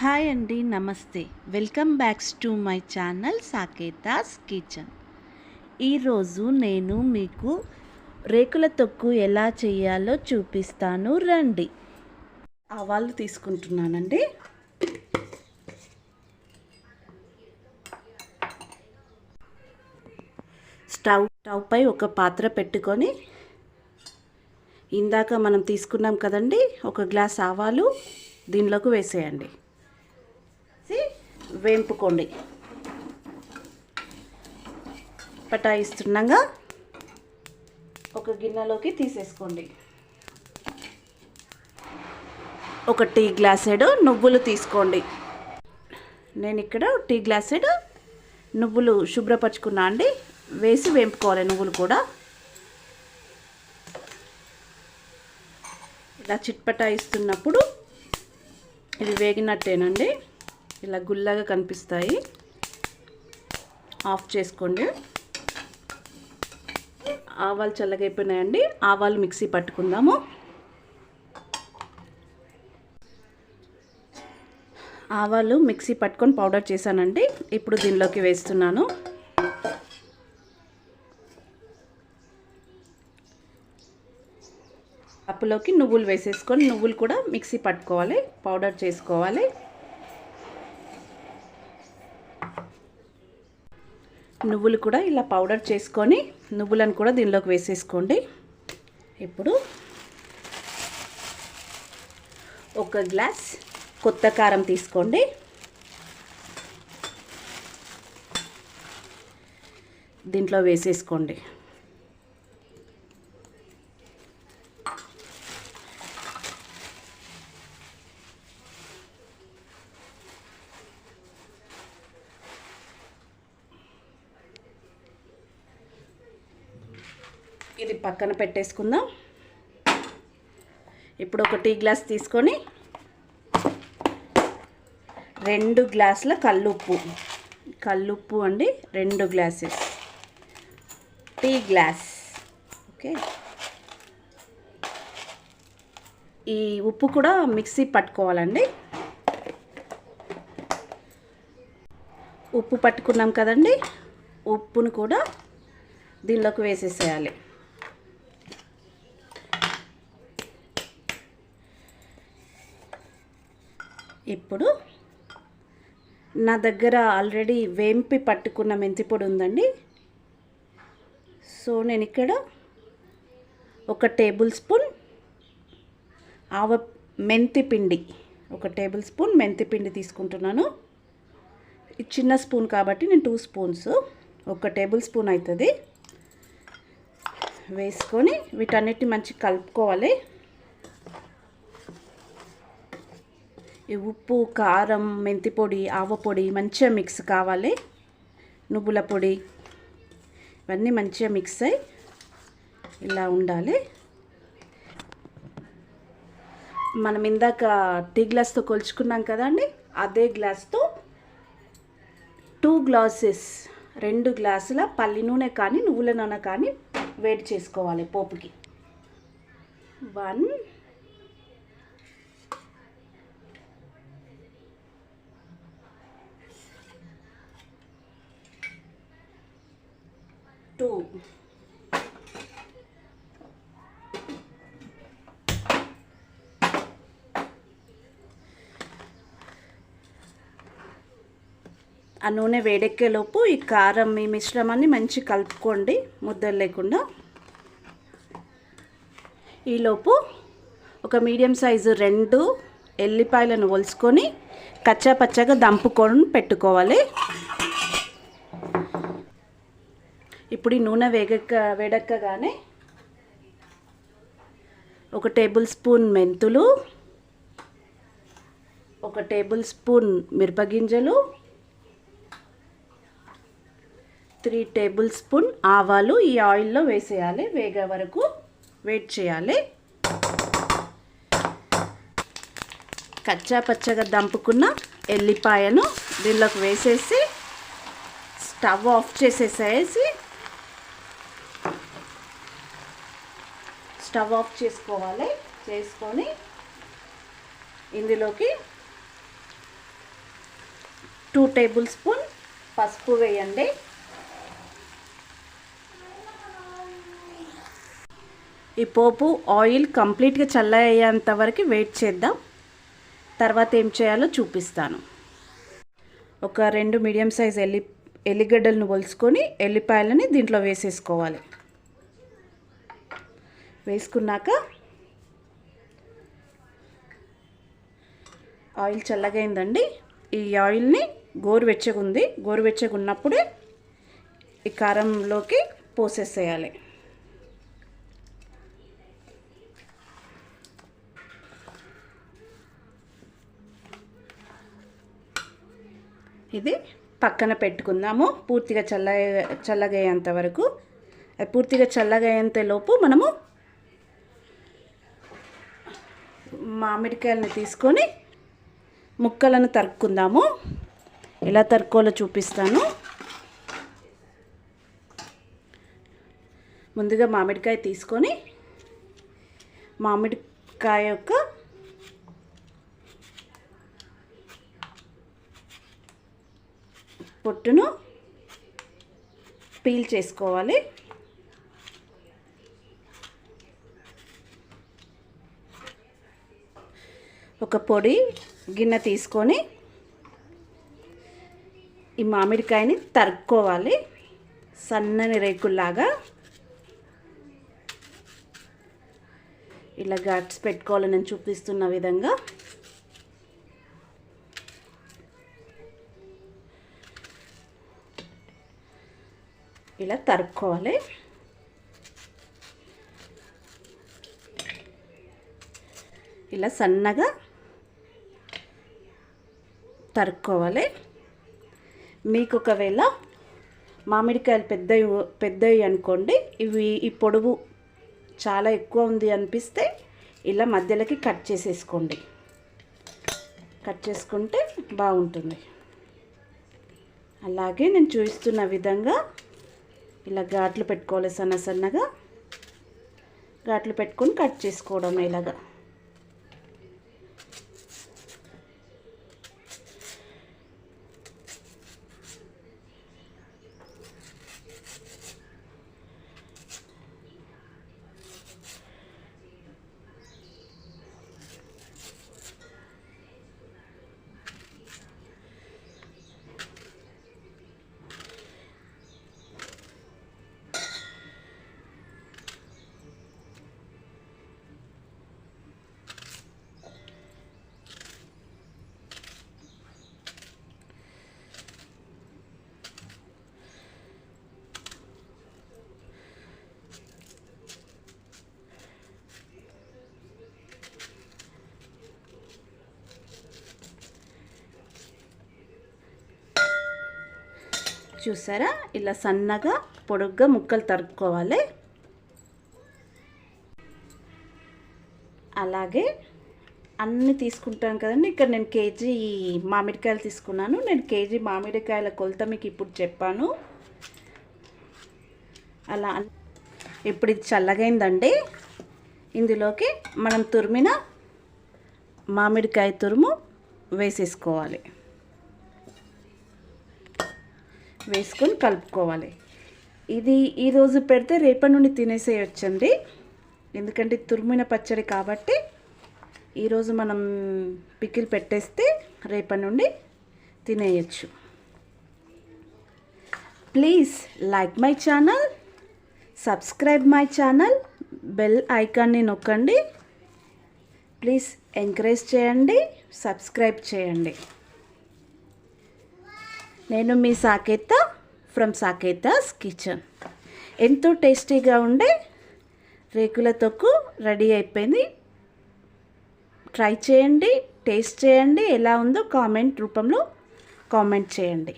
Hi అండి, నమస్తే. Welcome backs to my channel Saketha's kitchen. ఈరోజు నేను మీకు రేకుల తొక్కు ఎలా చేయాలో చూపిస్తాను, రండి. ఆవాలు తీసుకుంటున్నానండి. స్టవ్ పై ఒక పాత్ర పెట్టుకొని ఇందాక మనం తీసుకున్నాం కదండి, ఒక గ్లాస్ ఆవాలు దీనిలోకి వేసేయండి. వేంపుకోండి. పటాయిస్తుండగా ఒక గిన్నెలోకి తీసేసుకోండి. ఒక టీ గ్లాసెడు నువ్వులు తీసుకోండి. నేను ఇక్కడ టీ గ్లాసెడు నువ్వులు శుభ్రపరచుకున్నా అండి. వేసి వేంపుకోవాలి. నువ్వులు కూడా ఇలా చిట్పటాయిస్తున్నప్పుడు ఇది వేగినట్టేనండి. ఇలా గుల్లగా కనిపిస్తాయి. ఆఫ్ చేసుకోండి. ఆవాలు చల్లగైపోయినాయండి. ఆవాలు మిక్సీ పట్టుకుందాము. ఆవాలు మిక్సీ పట్టుకొని పౌడర్ చేశానండి. ఇప్పుడు దీనిలోకి వేస్తున్నాను. కప్పులోకి నువ్వులు వేసేసుకొని నువ్వులు కూడా మిక్సీ పట్టుకోవాలి, పౌడర్ చేసుకోవాలి. నువ్వులు కూడా ఇలా పౌడర్ చేసుకొని నువ్వులను కూడా దీనిలోకి వేసేసుకోండి. ఇప్పుడు ఒక గ్లాస్ కొత్త కారం తీసుకోండి. దీంట్లో వేసేసుకోండి. ఇది పక్కన పెట్టేసుకుందాం. ఇప్పుడు ఒక టీ గ్లాస్ తీసుకొని 2 గ్లాసుల కల్లుప్పు అండి, 2 గ్లాసెస్ టీ గ్లాస్. ఓకే, ఈ ఉప్పు కూడా మిక్సీ పట్టుకోవాలండి. ఉప్పు పట్టుకున్నాం కదండి, ఉప్పును కూడా దీనిలోకి వేసేసేయాలి. ఇప్పుడు నా దగ్గర ఆల్రెడీ వేంపి పట్టుకున్న మెంతి పొడి ఉందండి. సో నేను ఇక్కడ 1 టేబుల్ స్పూన్ మెంతి పిండి 1 టేబుల్ స్పూన్ మెంతి పిండి తీసుకుంటున్నాను. చిన్న స్పూన్ కాబట్టి నేను 2 స్పూన్స్ 1 టేబుల్ స్పూన్ అవుతుంది. వేసుకొని వీటన్నిటిని మంచిగా కలుపుకోవాలి. ఈ ఉప్పు, కారం, మెంతి పొడి, ఆవ పొడి మంచిగా మిక్స్ కావాలి. నువ్వుల పొడి ఇవన్నీ మంచిగా మిక్స్ అయ్యి ఇలా ఉండాలి. మనం ఇందాక టీ గ్లాస్తో కొలుచుకున్నాం కదండి, అదే గ్లాస్తో 2 గ్లాసెస్ 2 గ్లాసుల పల్లి నూనె కానీ నువ్వుల నూనె కానీ వేడి చేసుకోవాలి పోపుకి. 1 2 ఆ నూనె వేడెక్కేలోపు ఈ కారం ఈ మిశ్రమాన్ని మంచి కలుపుకోండి, ముద్దలు లేకుండా. ఈలోపు ఒక మీడియం సైజు 2 ఎల్లిపాయలను ఒలుసుకొని కచ్చా పచ్చగా దంపుకొని పెట్టుకోవాలి. ఇప్పుడు ఈ నూనె వేడెక్కగానే 1 టేబుల్ స్పూన్ మెంతులు, 1 టేబుల్ స్పూన్ మిరపగింజలు, 3 టేబుల్ స్పూన్ ఆవాలు ఈ ఆయిల్లో వేసేయాలి. వేగే వరకు వెయిట్ చేయాలి. కచ్చా పచ్చగా దంపుకున్న ఎల్లిపాయను దీనిలోకి వేసేసి స్టవ్ ఆఫ్ స్టవ్ ఆఫ్ చేసుకోవాలి. చేసుకొని ఇందులోకి 2 టేబుల్ స్పూన్ పసుపు వేయండి. ఈ పోపు ఆయిల్ కంప్లీట్గా చల్లయ్యేంత వరకు వెయిట్ చేద్దాం. తర్వాత ఏం చేయాలో చూపిస్తాను. ఒక 2 మీడియం సైజ్ ఎల్లిగడ్డలను ఒలుచుకొని ఎల్లిపాయలని దీంట్లో వేసేసుకోవాలి. వేసుకున్నాక ఆయిల్ చల్లగైందండి. ఈ ఆయిల్ని గోరువెచ్చగా ఉన్నప్పుడే ఈ కారంలోకి పోసేసేయాలి. ఇది పక్కన పెట్టుకుందాము పూర్తిగా చల్లగయ్యేంత వరకు. పూర్తిగా చల్లగయ్యేంత లోపు మనము మామిడికాయలను తీసుకొని ముక్కలను తరుక్కుందాము. ఎలా తరుక్కోవాలో చూపిస్తాను. ముందుగా మామిడికాయ తీసుకొని మామిడికాయ యొక్క పొట్టును పీల్ చేసుకోవాలి. ఒక పొడి గిన్నె తీసుకొని ఈ మామిడికాయని తరుక్కోవాలి సన్నని రేకుల్లాగా. ఇలా ఘాట్స్ పెట్టుకోవాలి నేను చూపిస్తున్న విధంగా. ఇలా తరుక్కోవాలి. ఇలా సన్నగా తరుక్కోవాలి. మీకు ఒకవేళ మామిడికాయలు పెద్దవి అనుకోండి, ఈ పొడవు చాలా ఎక్కువ ఉంది అనిపిస్తే ఇలా మధ్యలోకి కట్ చేసేసుకోండి. కట్ చేసుకుంటే బాగుంటుంది. అలాగే నేను చూపిస్తున్న విధంగా ఇలా ఘాట్లు పెట్టుకోవాలి. సన్నగా ఘాట్లు పెట్టుకొని కట్ చేసుకోవడం ఇలాగా. చూసారా, ఇలా సన్నగా పొడుగ్గా ముక్కలు తరుక్కోవాలి. అలాగే అన్నీ తీసుకుంటాను కదండి. ఇక్కడ నేను కేజీ మామిడికాయలు తీసుకున్నాను. నేను కేజీ మామిడికాయల కొలత మీకు ఇప్పుడు చెప్పాను. అలా ఇప్పుడు ఇది చల్లగైందండి. ఇందులోకి మనం తురిమిన మామిడికాయ తురుము వేసేసుకోవాలి. వేసుకొని కలుపుకోవాలి. ఇది ఈరోజు పెడితే రేపటి నుండి తినేసేయొచ్చండి. ఎందుకంటే తురిమిన పచ్చడి కాబట్టి ఈరోజు మనం పికిల్ పెట్టేస్తే రేపటి నుండి తినేయచ్చు. Please like my channel, subscribe my channel, bell ఐకాన్ని నొక్కండి. ప్లీజ్ ఎంకరేజ్ చేయండి, సబ్స్క్రైబ్ చేయండి. నేను మీ సాకేత ఫ్రమ్ సాకేతాస్ కిచెన్. ఎంతో టేస్టీగా ఉండే రేకుల తొక్కు రెడీ అయిపోయింది. ట్రై చేయండి, టేస్ట్ చేయండి. ఎలా ఉందో కామెంట్ రూపంలో కామెంట్ చేయండి.